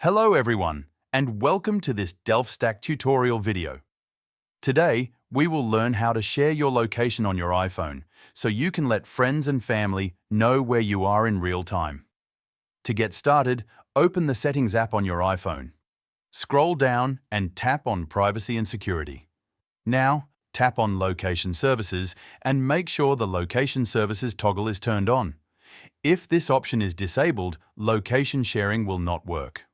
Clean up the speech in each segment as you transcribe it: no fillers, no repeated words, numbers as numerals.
Hello everyone, and welcome to this DelfStack tutorial video. Today, we will learn how to share your location on your iPhone so you can let friends and family know where you are in real time. To get started, open the Settings app on your iPhone. Scroll down and tap on Privacy and Security. Now, tap on Location Services and make sure the Location Services toggle is turned on. If this option is disabled, location sharing will not work.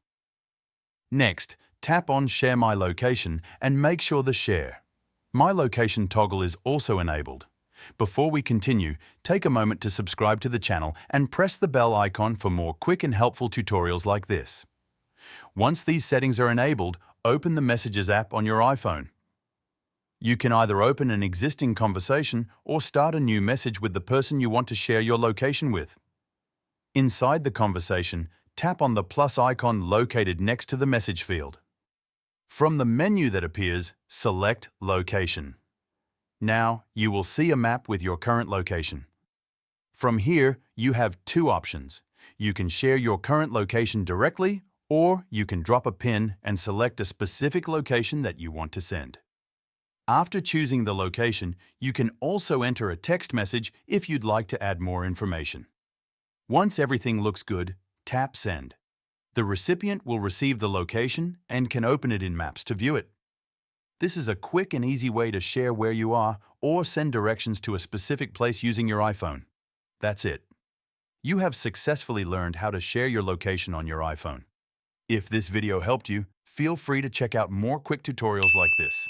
Next, tap on Share My Location and make sure the Share My Location toggle is also enabled. Before we continue, take a moment to subscribe to the channel and press the bell icon for more quick and helpful tutorials like this. Once these settings are enabled, open the Messages app on your iPhone. You can either open an existing conversation or start a new message with the person you want to share your location with. Inside the conversation, tap on the plus icon located next to the message field. From the menu that appears, select Location. Now, you will see a map with your current location. From here, you have two options. You can share your current location directly, or you can drop a pin and select a specific location that you want to send. After choosing the location, you can also enter a text message if you'd like to add more information. Once everything looks good, tap Send. The recipient will receive the location and can open it in Maps to view it. This is a quick and easy way to share where you are or send directions to a specific place using your iPhone. That's it. You have successfully learned how to share your location on your iPhone. If this video helped you, feel free to check out more quick tutorials like this.